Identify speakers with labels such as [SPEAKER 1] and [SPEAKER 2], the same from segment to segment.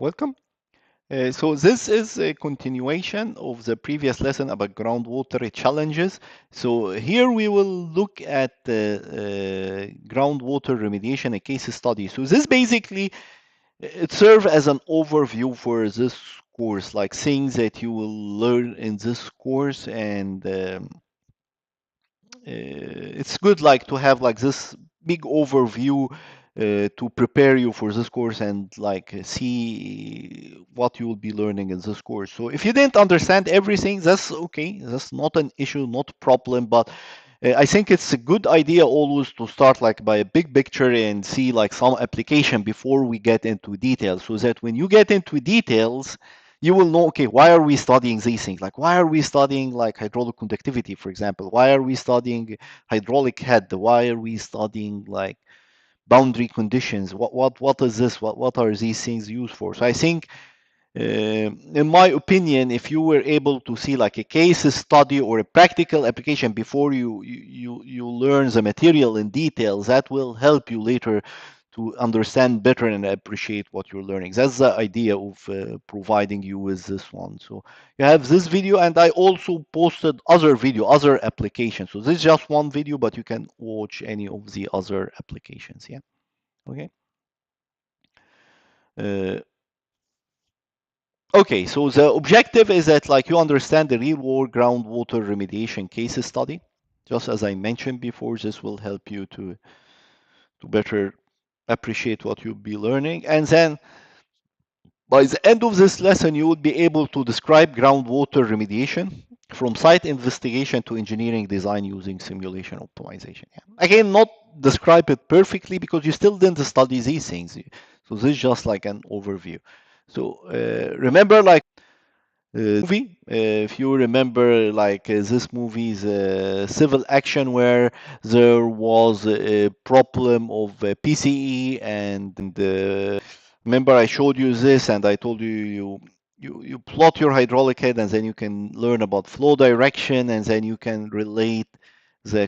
[SPEAKER 1] Welcome. So this is a continuation of the previous lesson about groundwater challenges. So here we will look at groundwater remediation, a case study. So this basically it serves as an overview for this course, like things that you will learn in this course, and it's good like to have like this big overview to prepare you for this course and like see what you will be learning in this course. So if you didn't understand everything, that's okay. That's not an issue, not a problem. But I think it's a good idea always to start like by a big picture and see like some application before we get into details, so that when you get into details, you will know, okay, why are we studying these things? Like, why are we studying like hydraulic conductivity, for example? Why are we studying hydraulic head? Why are we studying like boundary conditions? What is this? What are these things used for? So I think, in my opinion, if you were able to see like a case study or a practical application before you learn the material in details, that will help you later to understand better and appreciate what you're learning. That's the idea of providing you with this one. So you have this video, and I also posted other video, other applications. So this is just one video, but you can watch any of the other applications. Yeah. Okay. Uh, okay. So the objective is that like you understand the real world groundwater remediation case study. Just as I mentioned before, this will help you to better appreciate what you'll be learning, and then by the end of this lesson, you will be able to describe groundwater remediation from site investigation to engineering design using simulation optimization. Yeah. Again, not describe it perfectly because you still didn't study these things. So this is just like an overview. So remember, like movie, if you remember, like this movie's civil action where there was a problem of PCE and remember I showed you this and I told you you plot your hydraulic head and then you can learn about flow direction and then you can relate the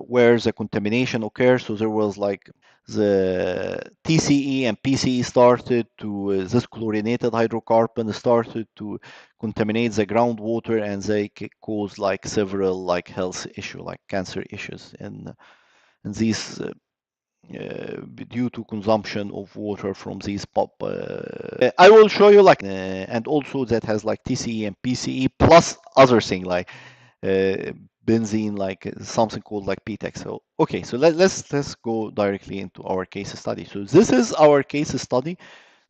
[SPEAKER 1] where the contamination occurs. So there was like the TCE and PCE started to this chlorinated hydrocarbon started to contaminate the groundwater and they cause like several like health issue like cancer issues and these due to consumption of water from these pop. I will show you like and also that has like TCE and PCE plus other thing like uh, benzene, like something called like PTEX. So okay, so let's go directly into our case study. So this is our case study.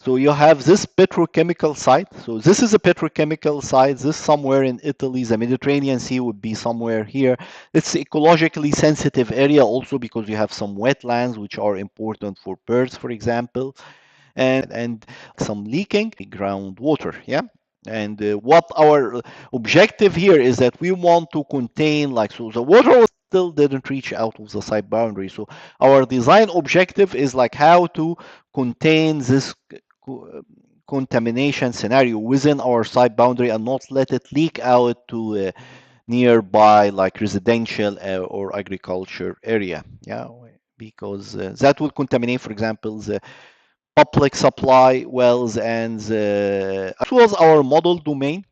[SPEAKER 1] So you have this petrochemical site. So this is a petrochemical site. This somewhere in Italy. The Mediterranean Sea would be somewhere here. It's ecologically sensitive area also because you have some wetlands which are important for birds, for example, and some leaking groundwater. Yeah. And what our objective here is that we want to contain like so the water still didn't reach out of the site boundary. So our design objective is like how to contain this contamination scenario within our site boundary and not let it leak out to nearby like residential or agriculture area. Yeah, because that will contaminate, for example, the public supply wells and as well as our model domain,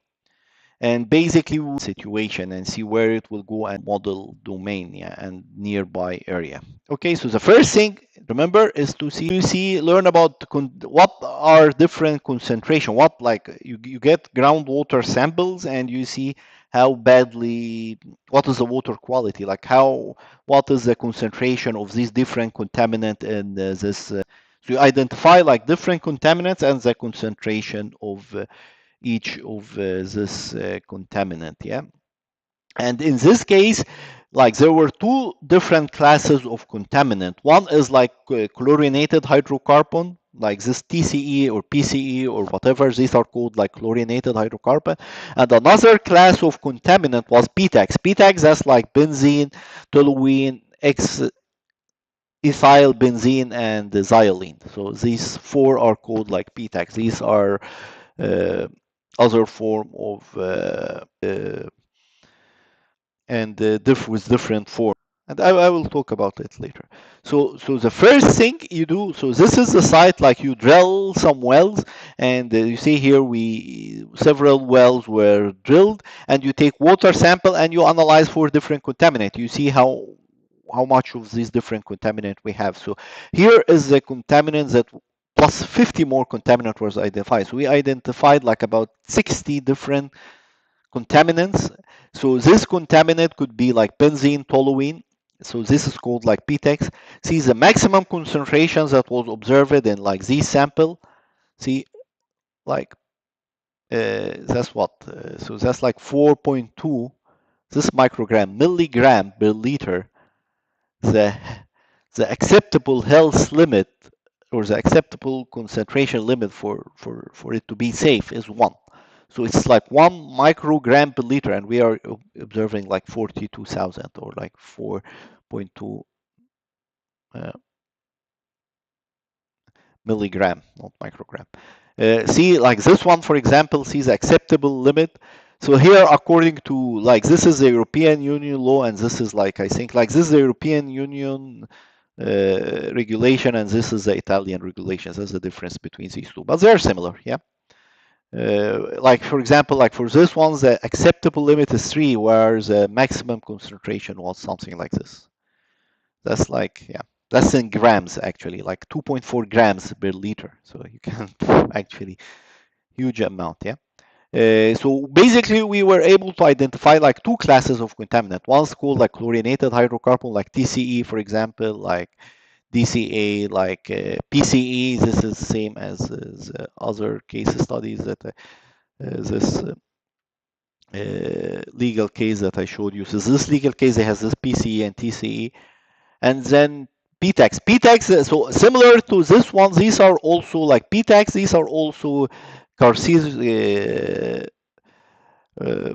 [SPEAKER 1] and basically we'll situation and see where it will go and model domain, yeah, and nearby area. Okay, so the first thing remember is to see learn about what are different concentration, what like you get groundwater samples and you see how badly, what is the water quality, like how, what is the concentration of these different contaminant in this so you identify like different contaminants and the concentration of each of this contaminant. Yeah. And in this case, like there were two different classes of contaminant. One is like chlorinated hydrocarbon, like this TCE or PCE or whatever, these are called like chlorinated hydrocarbon. And another class of contaminant was PTEX. PTEX, that's like benzene, toluene, ethyl benzene, and xylene. So these four are called like PTEX. These are uh, other form of and with different form, and I will talk about it later. So the first thing you do, so this is the site, like you drill some wells And you see here we several wells were drilled, and you take water sample and you analyze for different contaminant. You see how much of these different contaminant we have. So here is the contaminant that plus 50 more contaminant was identified. So we identified like about 60 different contaminants. So this contaminant could be like benzene, toluene. So this is called like PTEX. See the maximum concentrations that was observed in like this sample. See, like that's what? So that's like 4.2 this microgram milligram per liter. The the acceptable health limit or the acceptable concentration limit for it to be safe is 1. So it's like 1 microgram per liter, and we are observing like 42,000 or like 4.2 uh, milligram, not microgram. See, like this one, for example, sees acceptable limit. So here, according to like this is the European Union law, and this is like I think like this is the European Union regulation, and this is the Italian regulations. That's the difference between these two, but they're similar, yeah. Like for example, like for this one, the acceptable limit is 3, where the maximum concentration was something like this. That's like, yeah, that's in grams actually, like 2.4 grams per liter. So you can actually huge amount, yeah. So basically, we were able to identify like 2 classes of contaminant. One's called like chlorinated hydrocarbon, like TCE, for example, like DCA, like PCE. This is the same as other case studies that this legal case that I showed you. So this legal case, it has this PCE and TCE, and then PTEX. PTEX, so similar to this one, these are also like PTEX. These are also carcinogen. Uh,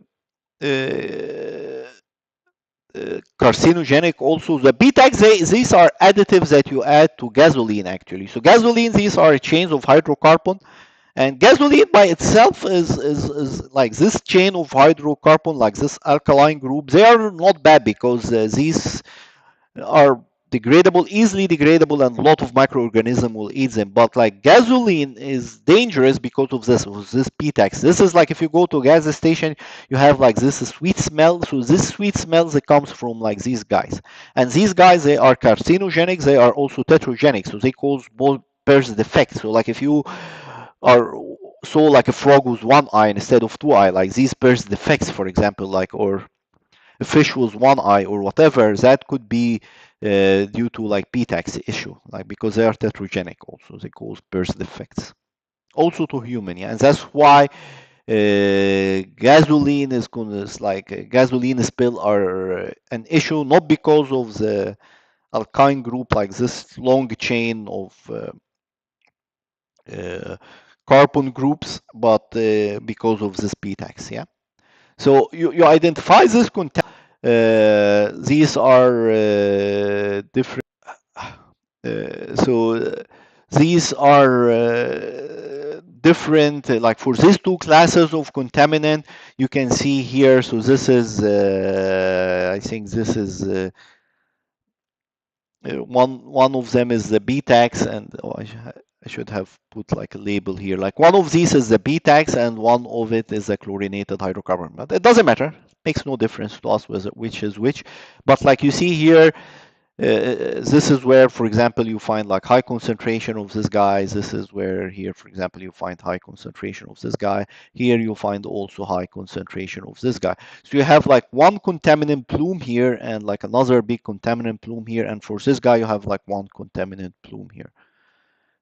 [SPEAKER 1] uh, Carcinogenic also. The PTEX, these are additives that you add to gasoline actually. So gasoline, these are chains of hydrocarbon, and gasoline by itself is like this chain of hydrocarbon, like this alkaline group. They are not bad because these are degradable, easily degradable, and a lot of microorganisms will eat them. But like gasoline is dangerous because of this PTEX. This is like if you go to a gas station, you have like this sweet smell. So this sweet smell that comes from like these guys, and these guys, they are carcinogenic. They are also tetrogenic, so they cause both birth defects. So like if you are saw like a frog with 1 eye instead of 2 eye, like these birth defects, for example, like, or a fish with 1 eye or whatever, that could be due to like PTEX issue, like because they are tetrogenic also, they cause birth defects. Also to human, yeah, and that's why gasoline is gonna like gasoline spill are an issue, not because of the alkyne group, like this long chain of uh, carbon groups, but because of this PTEX, yeah. So you identify this contaminant. These are different. So these are different. Like for these 2 classes of contaminant, you can see here. So this is, I think this is one of them is the BTAX, and I should have put like a label here. Like one of these is the BTAX, and one of it is a chlorinated hydrocarbon. But it doesn't matter; makes no difference to us which is which. But like you see here, this is where, for example, you find like high concentration of this guy. This is where here, for example, you find high concentration of this guy. Here you find also high concentration of this guy. So you have like one contaminant plume here and like another big contaminant plume here. And for this guy, you have like one contaminant plume here.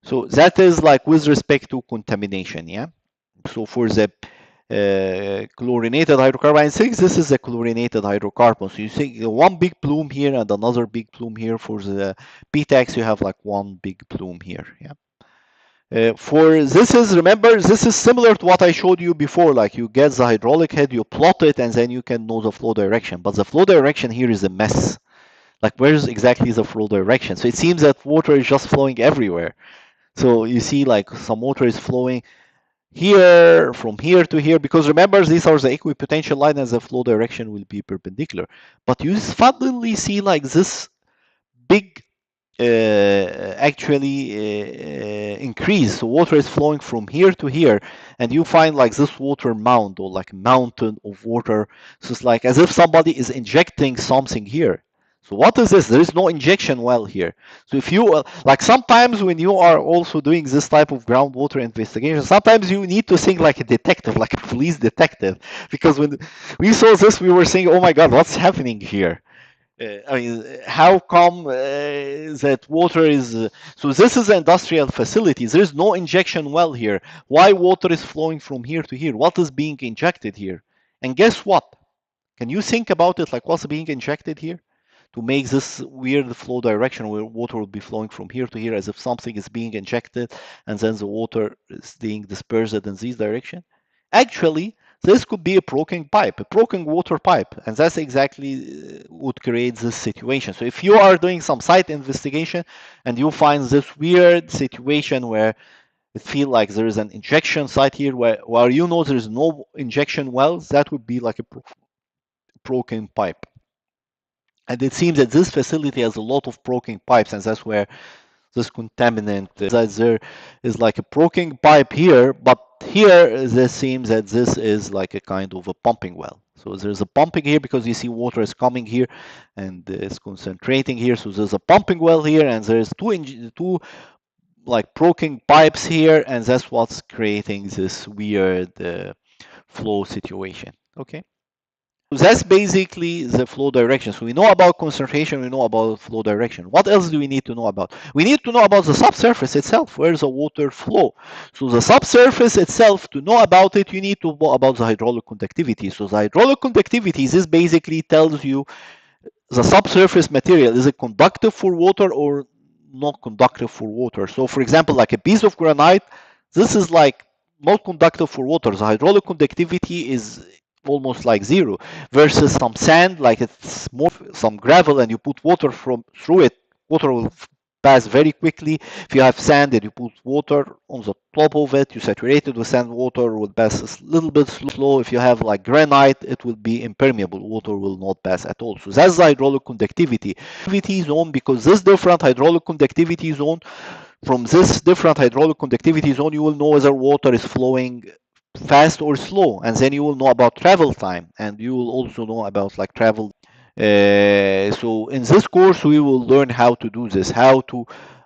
[SPEAKER 1] So that is like with respect to contamination, yeah? So for the chlorinated hydrocarbon, I think this is a chlorinated hydrocarbon. So you see one big plume here and another big plume here. For the PTEX, you have like one big plume here, yeah? For this is, remember, this is similar to what I showed you before. Like you get the hydraulic head, you plot it, and then you can know the flow direction. But the flow direction here is a mess. Like where's exactly the flow direction? So it seems that water is just flowing everywhere. So you see like some water is flowing here, from here to here, because remember, these are the equipotential line and the flow direction will be perpendicular. But you suddenly see like this big actually increase. So water is flowing from here to here, and you find like this water mound or like mountain of water. So it's like as if somebody is injecting something here. So what is this? There is no injection well here. So if you like sometimes when you are also doing this type of groundwater investigation, sometimes you need to think like a detective, like a police detective, because when we saw this, we were saying, "Oh my God, what's happening here?" I mean, how come that water is so this is an industrial facility. There is no injection well here. Why water is flowing from here to here? What is being injected here? And guess what? Can you think about it like what's being injected here to make this weird flow direction where water will be flowing from here to here as if something is being injected and then the water is being dispersed in this direction? Actually, this could be a broken pipe, a broken water pipe, and that's exactly what creates this situation. So if you are doing some site investigation and you find this weird situation where it feel like there is an injection site here where you know there is no injection wells, that would be like a broken pipe. And it seems that this facility has a lot of broken pipes, and that's where this contaminant that there is like a broken pipe here, but here this seems that this is like a kind of a pumping well. So there's a pumping here because you see water is coming here and it's concentrating here. So there's a pumping well here, and there's two like broken pipes here, and that's what's creating this weird flow situation. Okay. That's basically the flow direction. So we know about concentration, we know about flow direction. What else do we need to know about? We need to know about the subsurface itself, where the water flow. So the subsurface itself, to know about it, you need to know about the hydraulic conductivity. So the hydraulic conductivity, this basically tells you the subsurface material, is it conductive for water or not conductive for water? So for example, like a piece of granite, this is like not conductive for water. The hydraulic conductivity is almost like zero, versus some sand, like it's more some gravel, and you put water from through it, water will pass very quickly. If you have sand and you put water on the top of it, you saturate it with sand, water will pass a little bit slow. If you have like granite, it will be impermeable. Water will not pass at all. So that's the hydraulic conductivity zone, because this different hydraulic conductivity zone, from this different hydraulic conductivity zone, you will know whether water is flowing fast or slow, and then you will know about travel time, and you will also know about like travel. So in this course we will learn how to do this, how to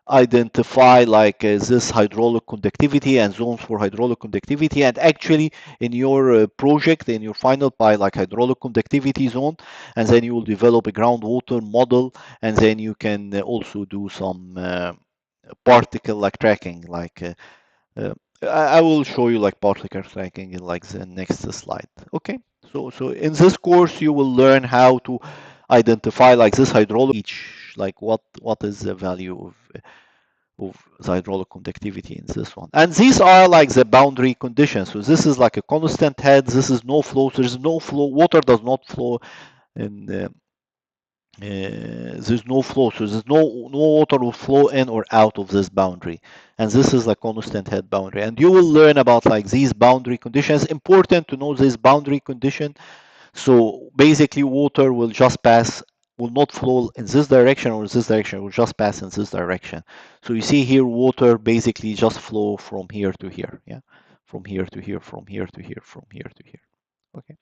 [SPEAKER 1] identify like this hydraulic conductivity and zones for hydraulic conductivity, and actually in your project, in your final by like hydraulic conductivity zone, and then you will develop a groundwater model, and then you can also do some particle like tracking like uh, I will show you like particle tracking in like the next slide. Okay, so in this course you will learn how to identify like this hydraulic each, like what is the value of the hydraulic conductivity in this one. And these are like the boundary conditions. So this is like a constant head. This is no flow. So there's no flow. Water does not flow in there's no flow, so there's no water will flow in or out of this boundary, and this is a constant head boundary. And you will learn about like these boundary conditions. Important to know this boundary condition. So basically, water will just pass, will not flow in this direction or this direction. It will just pass in this direction. So you see here, water basically just flow from here to here. Yeah, from here to here, from here to here, from here to here. Okay.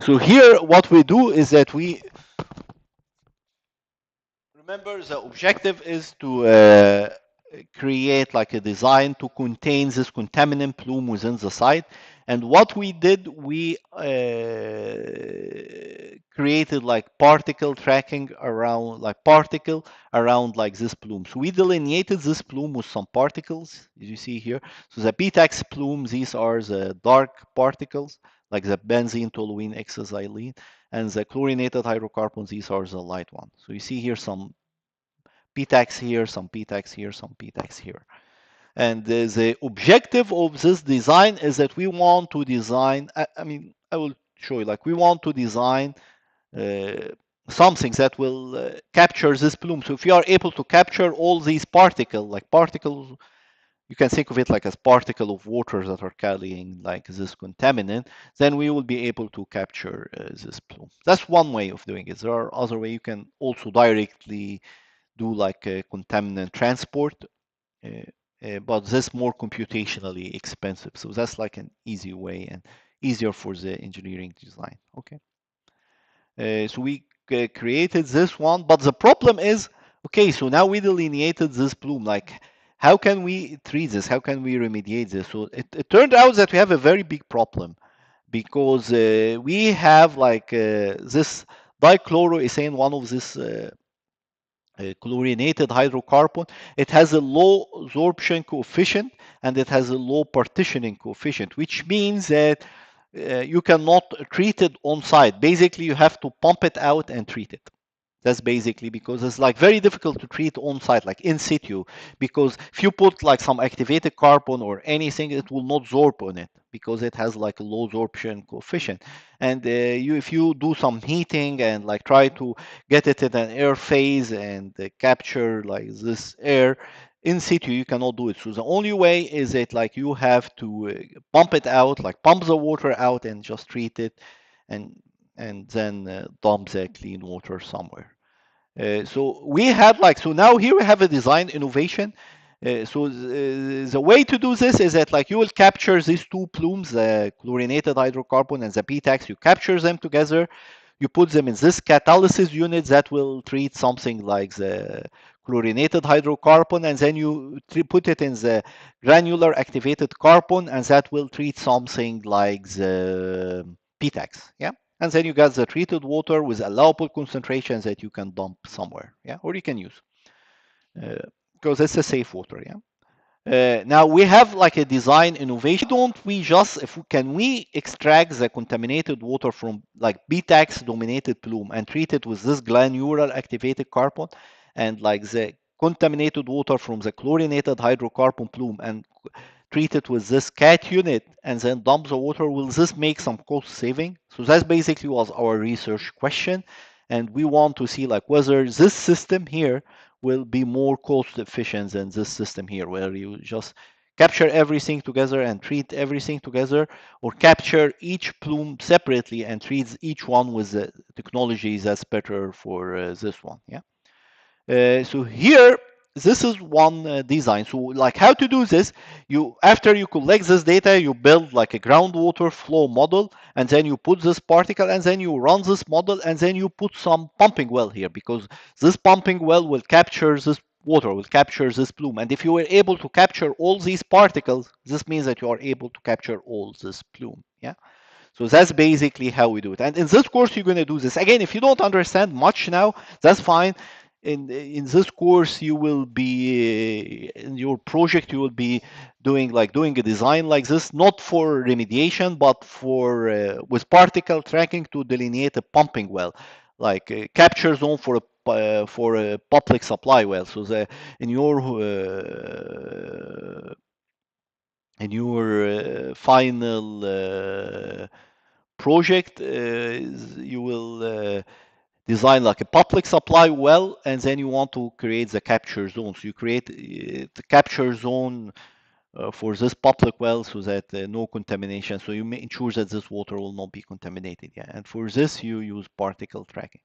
[SPEAKER 1] So here, what we do is that we remember, the objective is to create like a design to contain this contaminant plume within the site. And what we did, we created like particle tracking around, like particle around like this plume. So we delineated this plume with some particles, as you see here. So the PTAX plume, these are the dark particles, like the benzene, toluene, hexaxylene, and the chlorinated hydrocarbons, these are the light ones. So you see here some PTAX here, some PTAX here, some PTAX here. And the objective of this design is that we want to design, I mean, I will show you, like we want to design something that will capture this plume. So if you are able to capture all these particles, like particles, you can think of it like as particle of water that are carrying like this contaminant, then we will be able to capture this plume. That's one way of doing it. There are other ways. You can also directly do like contaminant transport, but this more computationally expensive. So that's like an easy way and easier for the engineering design. Okay. So we created this one, but the problem is, okay, so now we delineated this plume. Like, how can we treat this? How can we remediate this? So it turned out that we have a very big problem because we have like this dichloroethane, one of this chlorinated hydrocarbon. It has a low absorption coefficient and it has a low partitioning coefficient, which means that you cannot treat it on site. Basically, you have to pump it out and treat it. That's basically because it's like very difficult to treat on site, like in situ, because if you put like some activated carbon or anything, it will not absorb on it because it has like a low absorption coefficient. And if you do some heating and like try to get it in an air phase and capture like this air in situ, you cannot do it. So the only way is that like you have to pump it out, like pump the water out and just treat it and then dump the clean water somewhere. So we had like, so now here we have a design innovation. The way to do this is that like you will capture these two plumes, the chlorinated hydrocarbon and the PTAX, you capture them together, you put them in this catalysis unit that will treat something like the chlorinated hydrocarbon, and then you put it in the granular activated carbon, and that will treat something like the PTAX. Yeah. And then you got the treated water with allowable concentrations that you can dump somewhere. Yeah. Or you can use because it's a safe water. Yeah. Now we have like a design innovation. Why don't we just, if we, can we extract the contaminated water from like BTAX dominated plume and treat it with this granular activated carbon, and like the contaminated water from the chlorinated hydrocarbon plume and treat it with this cat unit and then dump the water? Will this make some cost saving? So that basically was our research question, and we want to see like whether this system here will be more cost efficient than this system here, where you just capture everything together and treat everything together, or capture each plume separately and treat each one with the technology that's better for this one. Yeah. So here, this is one design. So like how to do this, you after you collect this data, you build like a groundwater flow model, and then you put this particle, and then you run this model, and then you put some pumping well here, because this pumping well will capture this water, will capture this plume. And if you were able to capture all these particles, this means that you are able to capture all this plume. Yeah. So that's basically how we do it. And in this course, you're going to do this. Again, if you don't understand much now, that's fine. In this course, you will be in your project, you will be doing a design like this, not for remediation, but for with particle tracking to delineate a pumping well, like a capture zone for a public supply well. So the in your final project, you will design like a public supply well, and then you want to create the capture zone. So you create the capture zone for this public well so that no contamination. So you ensure that this water will not be contaminated. Yeah, and for this you use particle tracking.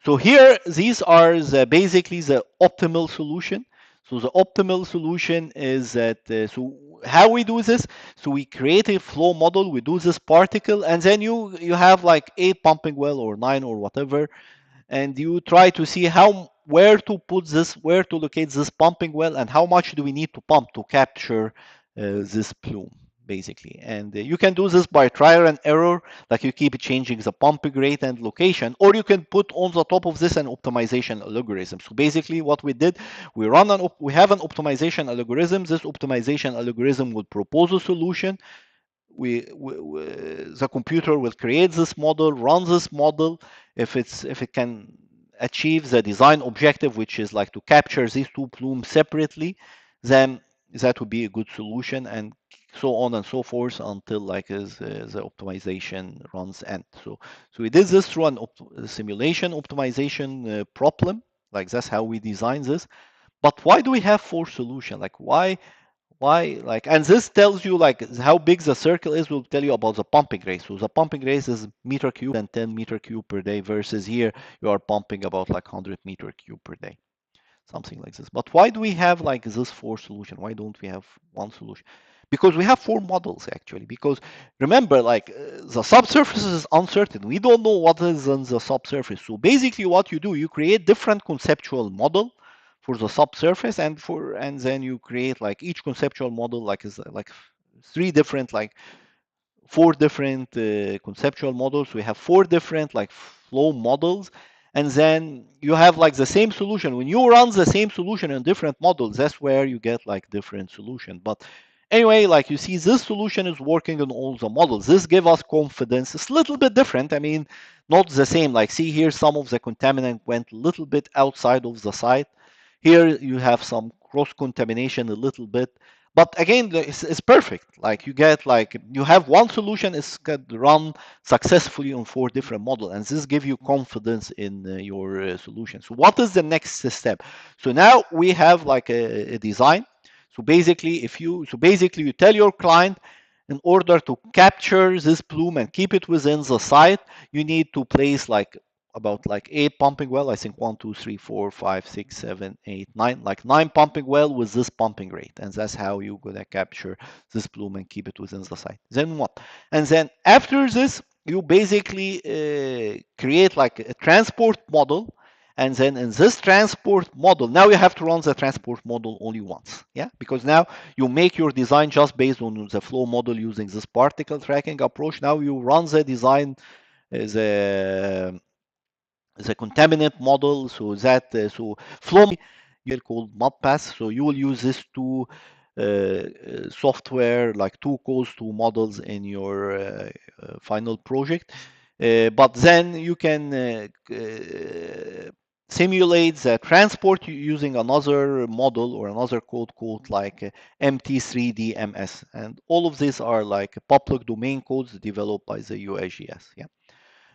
[SPEAKER 1] So here, these are basically the optimal solution. So the optimal solution is that, so how we do this? So we create a flow model, we do this particle, and then you have like 8 pumping well or 9 or whatever, and you try to see where to put this, where to locate this pumping well, and how much do we need to pump to capture this plume, basically. And you can do this by trial and error, like you keep changing the pumping rate and location, or you can put on the top of this an optimization algorithm. So basically what we did, we have an optimization algorithm. This optimization algorithm will propose a solution. The computer will create this model, run this model. If it can achieve the design objective, which is like to capture these two plumes separately, then that would be a good solution, and so on and so forth until like the optimization runs end. So we did this through a simulation optimization problem. Like that's how we design this. But why do we have 4 solutions? Like why like, and this tells you like how big the circle is, will tell you about the pumping rate. So the pumping rate is meter cube and 10 meter cube per day, versus here you are pumping about like 100 meter cube per day. something like this. But why do we have like this four solution? Why don't we have one solution? Because we have four models actually. Because remember, like the subsurface is uncertain. We don't know what is on the subsurface. So basically, what you do, you create different conceptual model for the subsurface, and then you create like each conceptual model like is like three different like four different conceptual models. We have four different like flow models, and then you have like the same solution. When you run the same solution in different models, that's where you get like different solution. But anyway, like you see, this solution is working on all the models. This give us confidence. It's a little bit different. I mean, not the same. Like see here, some of the contaminant went a little bit outside of the site. Here you have some cross contamination a little bit, but again it's perfect. Like you get like you have one solution is can run successfully on four different models, and this give you confidence in your solution. So what is the next step? So now we have like a design. So basically you tell your client, in order to capture this plume and keep it within the site, you need to place like about like eight pumping well. I think one, two, three, four, five, six, seven, eight, nine, like nine pumping well with this pumping rate. And that's how you're gonna capture this plume and keep it within the site. Then what? And then after this, you basically create like a transport model. And then in this transport model, now you have to run the transport model only once. Yeah, because now you make your design just based on the flow model using this particle tracking approach. Now you run the design as a contaminant model, so that so flow you called mudpass. So you will use this two software like two codes, two models in your final project. But then you can simulate the transport using another model or another code called like MT3DMS, and all of these are like public domain codes developed by the USGS. Yeah.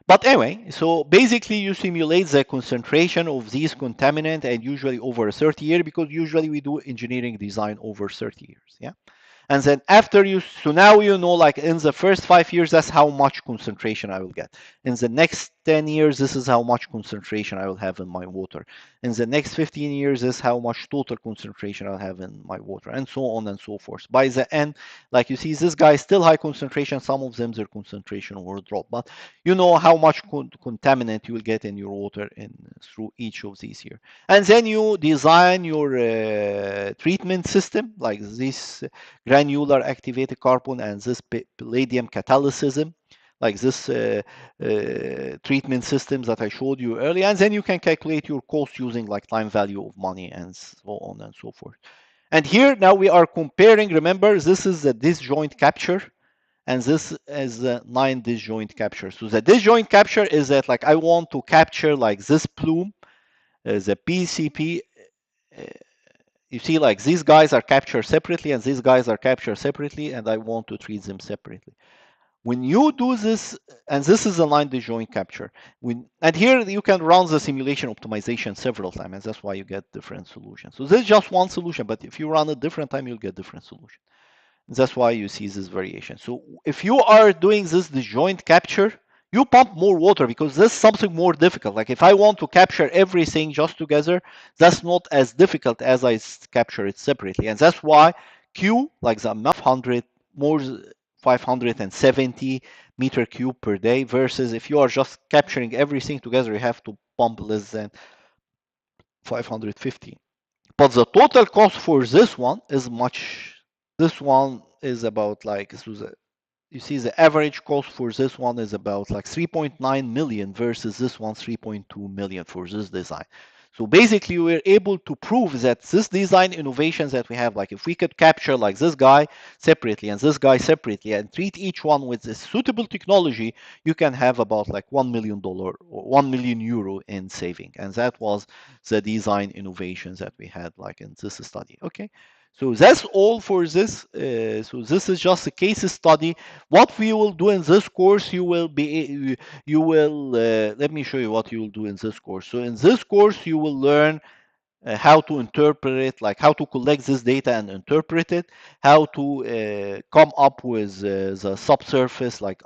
[SPEAKER 1] But anyway, so basically you simulate the concentration of these contaminant, and usually over 30 years, because usually we do engineering design over 30 years. Yeah. And then after you, so now you know, like in the first 5 years, that's how much concentration I will get. In the next 10 years, this is how much concentration I will have in my water. In the next 15 years, this is how much total concentration I'll have in my water, and so on and so forth. By the end, like you see, this guy is still high concentration. Some of them, their concentration will drop, but you know how much contaminant you will get in your water in through each of these years. And then you design your treatment system, like this granular activated carbon and this palladium catalysis, like this treatment systems that I showed you earlier. And then you can calculate your cost using like time value of money and so on and so forth. And here now we are comparing, remember, this is the disjoint capture, and this is the 9 disjoint capture. So the disjoint capture is that like I want to capture like this plume, the PCP. uh, you see, like these guys are captured separately and these guys are captured separately, and I want to treat them separately. When you do this, and this is a line disjoint capture, and here you can run the simulation optimization several times, and that's why you get different solutions. So this is just one solution, but if you run it different time, you'll get different solution. That's why you see this variation. So if you are doing this disjoint capture, you pump more water because this is something more difficult. Like if I want to capture everything just together, that's not as difficult as I capture it separately. And that's why Q, like the amount of 100, more 570 meter cube per day, versus if you are just capturing everything together, you have to pump less than 550. But the total cost for this one is much. This one is about like, so you see the average cost for this one is about like 3.9 million versus this one 3.2 million for this design. So basically we're able to prove that this design innovations that we have, like if we could capture like this guy separately and this guy separately and treat each one with a suitable technology, you can have about like $1 million or 1 million euro in saving. And that was the design innovations that we had like in this study. Okay. So that's all for this. So this is just a case study. What we will do in this course, you will let me show you what you will do in this course. So in this course, you will learn how to interpret, like how to collect this data and interpret it, how to come up with the subsurface, like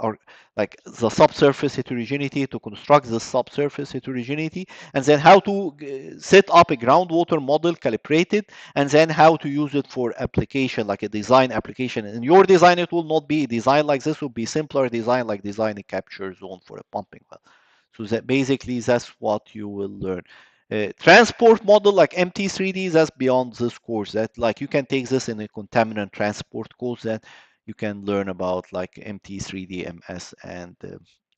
[SPEAKER 1] the subsurface heterogeneity, to construct the subsurface heterogeneity, and then how to set up a groundwater model, calibrate it, and then how to use it for application, like a design application. In your design, it will not be a design like this, will be simpler design, like design a capture zone for a pumping well. So that basically that's what you will learn. Transport model like MT3D, that's beyond this course. That like you can take this in a contaminant transport course, that you can learn about like MT3D, MS, and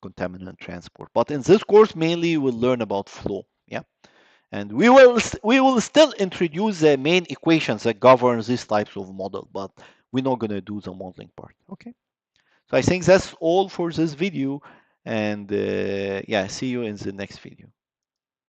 [SPEAKER 1] contaminant transport. But in this course, mainly you will learn about flow. Yeah, and we will still introduce the main equations that govern these types of model, but we're not gonna do the modeling part. Okay, so I think that's all for this video, and yeah, see you in the next video.